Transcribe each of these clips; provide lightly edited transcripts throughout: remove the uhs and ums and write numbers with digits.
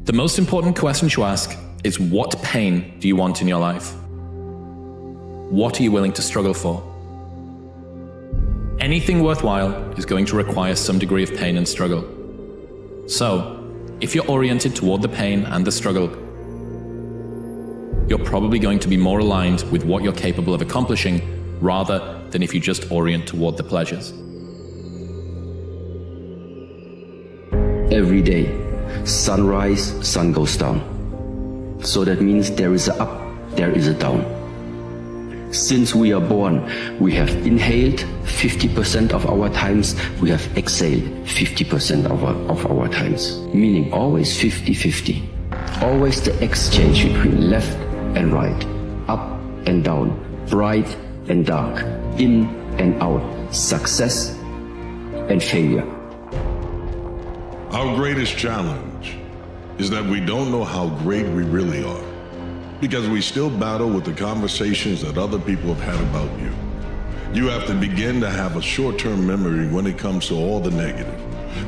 The most important question to ask is, what pain do you want in your life? What are you willing to struggle for? Anything worthwhile is going to require some degree of pain and struggle. So, if you're oriented toward the pain and the struggle, you're probably going to be more aligned with what you're capable of accomplishing rather than if you just orient toward the pleasures. Every day, sunrise, sun goes down. So that means there is a up, there is a down. Since we are born, we have inhaled 50% of our times, we have exhaled 50% of our times. Meaning always 50-50. Always the exchange between left and right, up and down, bright and dark, in and out, success and failure. Our greatest challenge is that we don't know how great we really are, because we still battle with the conversations that other people have had about you. You have to begin to have a short-term memory when it comes to all the negative.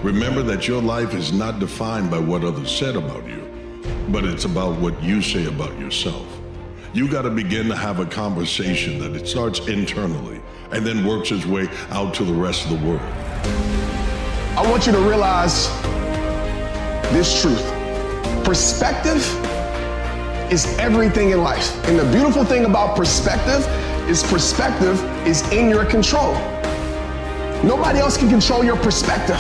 Remember that your life is not defined by what others said about you, but it's about what you say about yourself. You got to begin to have a conversation that it starts internally and then works its way out to the rest of the world. I want you to realize this truth. Perspective is everything in life. And the beautiful thing about perspective is in your control. Nobody else can control your perspective.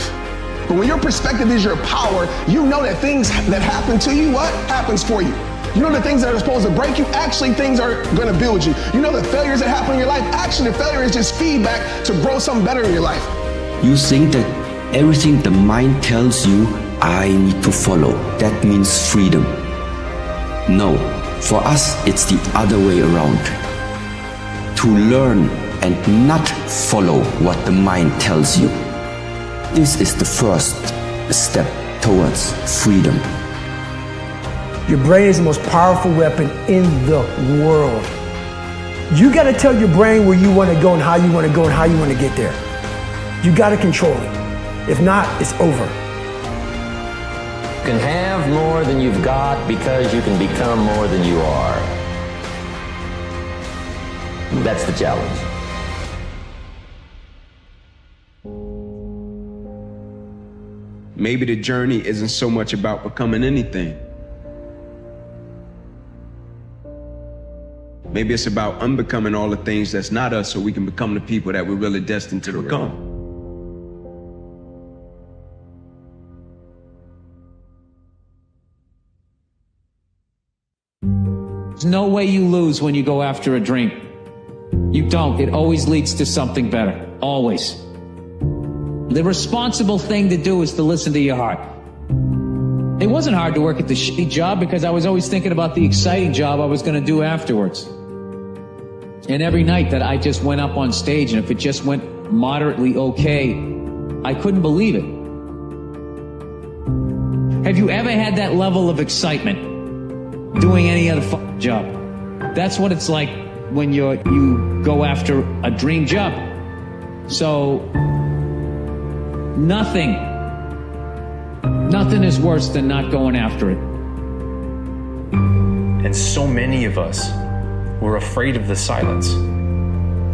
But when your perspective is your power, you know that things that happen to you, what happens for you? You know the things that are supposed to break you, actually things are gonna build you. You know the failures that happen in your life, actually the failure is just feedback to grow something better in your life. You think that everything the mind tells you, I need to follow. That means freedom. No, for us it's the other way around. To learn and not follow what the mind tells you. This is the first step towards freedom. Your brain is the most powerful weapon in the world. You gotta tell your brain where you wanna go and how you wanna go and how you wanna get there. You gotta control it. If not, it's over. You can have more than you've got because you can become more than you are. That's the challenge. Maybe the journey isn't so much about becoming anything. Maybe it's about unbecoming all the things that's not us so we can become the people that we're really destined to become. There's no way you lose when you go after a dream. You don't. It always leads to something better. Always. The responsible thing to do is to listen to your heart. It wasn't hard to work at the shitty job because I was always thinking about the exciting job I was going to do afterwards. And every night that I just went up on stage, and if it just went moderately okay, I couldn't believe it. Have you ever had that level of excitement doing any other job? That's what it's like when you go after a dream job. So nothing is worse than not going after it. And so many of us, we're afraid of the silence.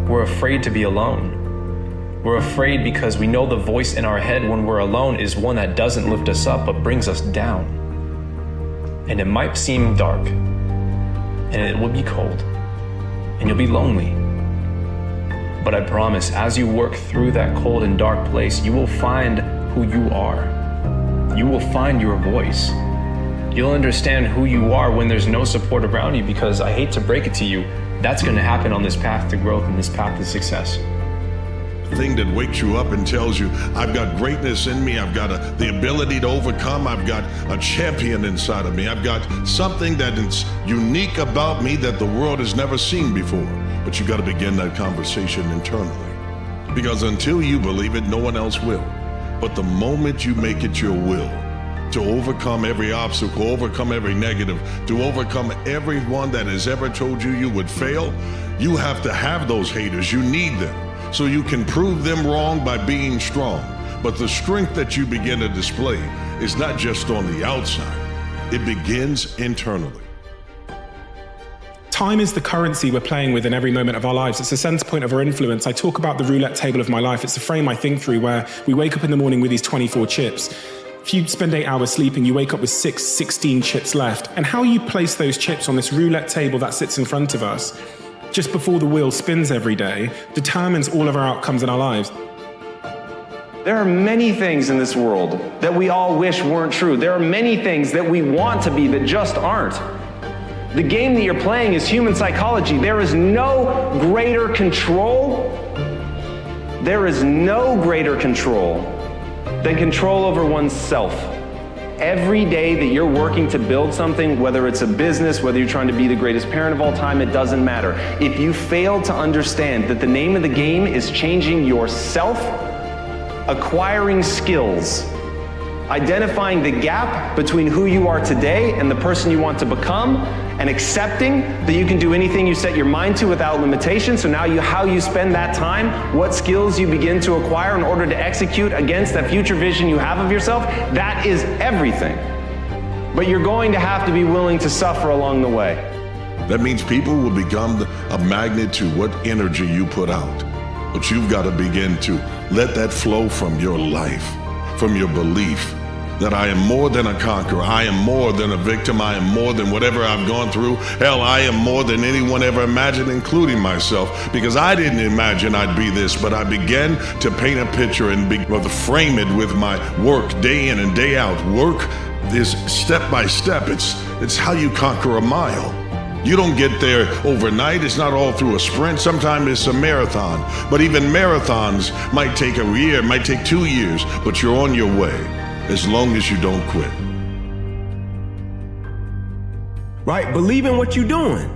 We're afraid to be alone. We're afraid because we know the voice in our head when we're alone is one that doesn't lift us up but brings us down. And it might seem dark, and it will be cold, and you'll be lonely. But I promise, as you work through that cold and dark place, you will find who you are. You will find your voice. You'll understand who you are when there's no support around you, because I hate to break it to you, that's going to happen on this path to growth and this path to success. The thing that wakes you up and tells you, I've got greatness in me, I've got the ability to overcome, I've got a champion inside of me, I've got something that is unique about me that the world has never seen before. But you got to begin that conversation internally, because until you believe it, no one else will. But the moment you make it your will to overcome every obstacle, overcome every negative, to overcome everyone that has ever told you you would fail, you have to have those haters. You need them so you can prove them wrong by being strong. But the strength that you begin to display is not just on the outside, It begins internally. Time is the currency we're playing with in every moment of our lives. It's the center point of our influence. I talk about the roulette table of my life. It's the frame I think through, where we wake up in the morning with these 24 chips. If you spend 8 hours sleeping, you wake up with 16 chips left. And how you place those chips on this roulette table that sits in front of us, just before the wheel spins every day, determines all of our outcomes in our lives. There are many things in this world that we all wish weren't true. There are many things that we want to be that just aren't. The game that you're playing is human psychology. There is no greater control. There is no greater control than control over oneself. Every day that you're working to build something, whether it's a business, whether you're trying to be the greatest parent of all time, it doesn't matter. If you fail to understand that the name of the game is changing yourself, acquiring skills, identifying the gap between who you are today and the person you want to become, and accepting that you can do anything you set your mind to without limitation. So now how you spend that time, what skills you begin to acquire in order to execute against that future vision you have of yourself, that is everything. But you're going to have to be willing to suffer along the way. That means people will become a magnet to what energy you put out. But you've got to begin to let that flow from your life, from your belief that I am more than a conqueror. I am more than a victim. I am more than whatever I've gone through. Hell, I am more than anyone ever imagined, including myself, because I didn't imagine I'd be this, but I began to paint a picture and frame it with my work day in and day out. Work is step by step. It's how you conquer a mile. You don't get there overnight. It's not all through a sprint. Sometimes it's a marathon. But even marathons might take a year, might take 2 years, but you're on your way as long as you don't quit. Right? Believe in what you're doing.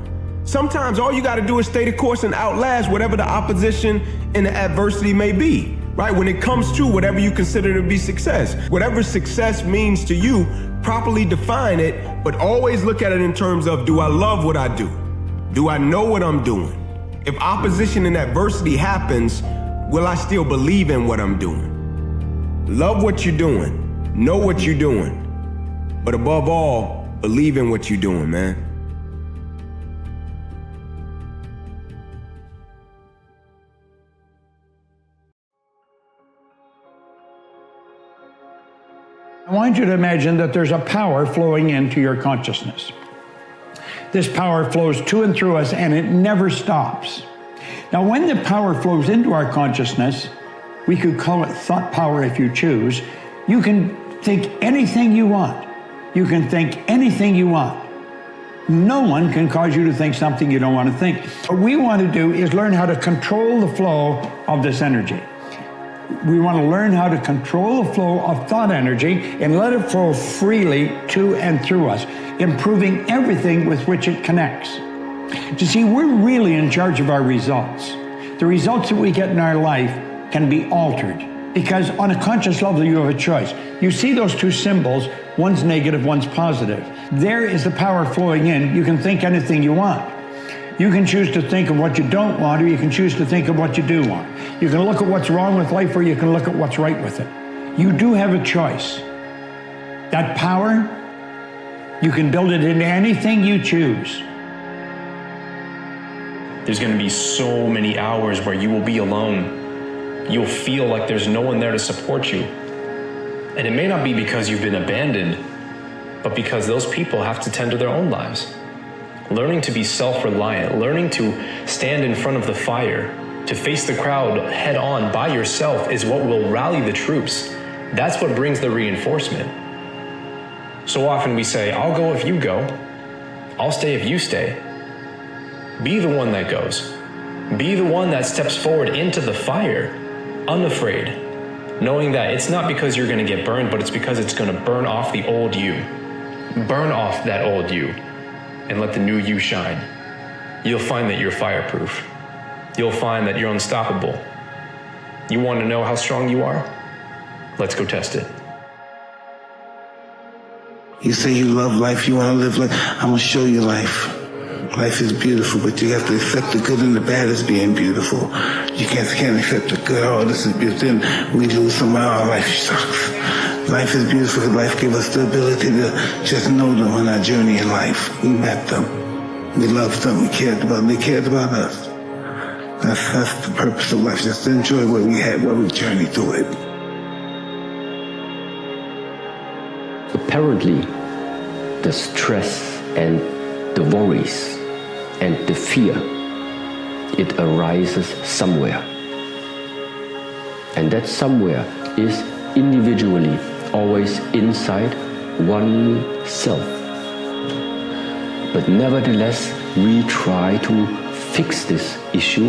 Sometimes all you got to do is stay the course and outlast whatever the opposition and the adversity may be. Right? When it comes to whatever you consider to be success, whatever success means to you, properly define it, but always look at it in terms of, do I love what I do? Do I know what I'm doing? If opposition and adversity happens, will I still believe in what I'm doing? Love what you're doing. Know what you're doing. But above all, believe in what you're doing, man. I want you to imagine that there's a power flowing into your consciousness. This power flows to and through us, and it never stops. Now, when the power flows into our consciousness, we could call it thought power if you choose. You can think anything you want. You can think anything you want. No one can cause you to think something you don't want to think. What we want to do is learn how to control the flow of this energy. We want to learn how to control the flow of thought energy and let it flow freely to and through us, improving everything with which it connects. You see, we're really in charge of our results. The results that we get in our life can be altered because on a conscious level, you have a choice. You see those two symbols, one's negative, one's positive. There is the power flowing in. You can think anything you want. You can choose to think of what you don't want, or you can choose to think of what you do want. You can look at what's wrong with life, or you can look at what's right with it. You do have a choice. That power, you can build it into anything you choose. There's going to be so many hours where you will be alone. You'll feel like there's no one there to support you. And it may not be because you've been abandoned, but because those people have to tend to their own lives. Learning to be self-reliant, learning to stand in front of the fire, to face the crowd head on by yourself is what will rally the troops. That's what brings the reinforcement. So often we say, I'll go if you go. I'll stay if you stay. Be the one that goes. Be the one that steps forward into the fire, unafraid, knowing that it's not because you're going to get burned, but it's because it's going to burn off the old you. Burn off that old you. And let the new you shine. You'll find that you're fireproof. You'll find that you're unstoppable. You want to know how strong you are? Let's go test it. You say you love life, you want to live life. I'm going to show you life. Life is beautiful, but you have to accept the good and the bad as being beautiful. You can't accept the good, oh, this is beautiful. Then we lose somehow, our life sucks. Life is beautiful. Life gave us the ability to just know them on our journey in life. We met them. We loved them. We cared about them. They cared about us. That's the purpose of life. Just to enjoy what we had while we journeyed through it. Apparently, the stress and the worries and the fear, it arises somewhere. And that somewhere is individually always inside oneself. But nevertheless, we try to fix this issue.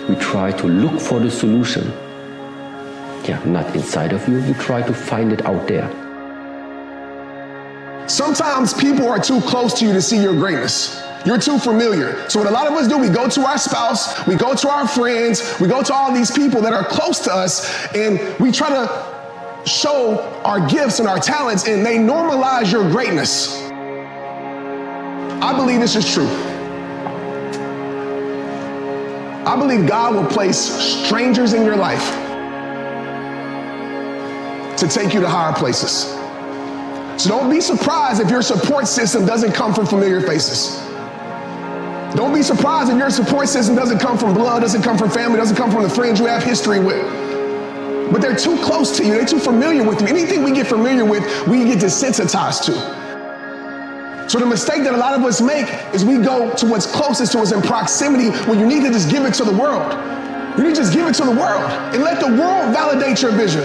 We try to look for the solution. Yeah, not inside of you. You try to find it out there. Sometimes people are too close to you to see your greatness. You're too familiar. So what a lot of us do, we go to our spouse, we go to our friends, we go to all these people that are close to us, and we try to show our gifts and our talents, and they normalize your greatness. I believe this is true. I believe God will place strangers in your life to take you to higher places. So don't be surprised if your support system doesn't come from familiar faces. Don't be surprised if your support system doesn't come from blood, doesn't come from family, doesn't come from the friends you have history with. But they're too close to you, they're too familiar with you. Anything we get familiar with, we get desensitized to. So the mistake that a lot of us make is we go to what's closest to us in proximity when you need to just give it to the world. You need to just give it to the world and let the world validate your vision.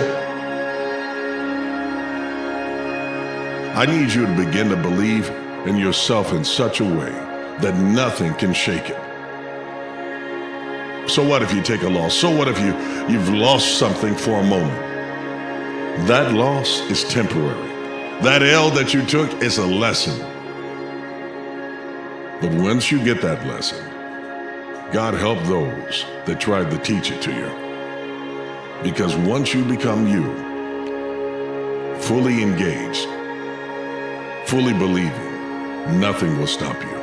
I need you to begin to believe in yourself in such a way that nothing can shake it. So what if you take a loss? So what if you've lost something for a moment? That loss is temporary. That L that you took is a lesson. But once you get that lesson, God help those that tried to teach it to you. Because once you become you, fully engaged, fully believing, nothing will stop you.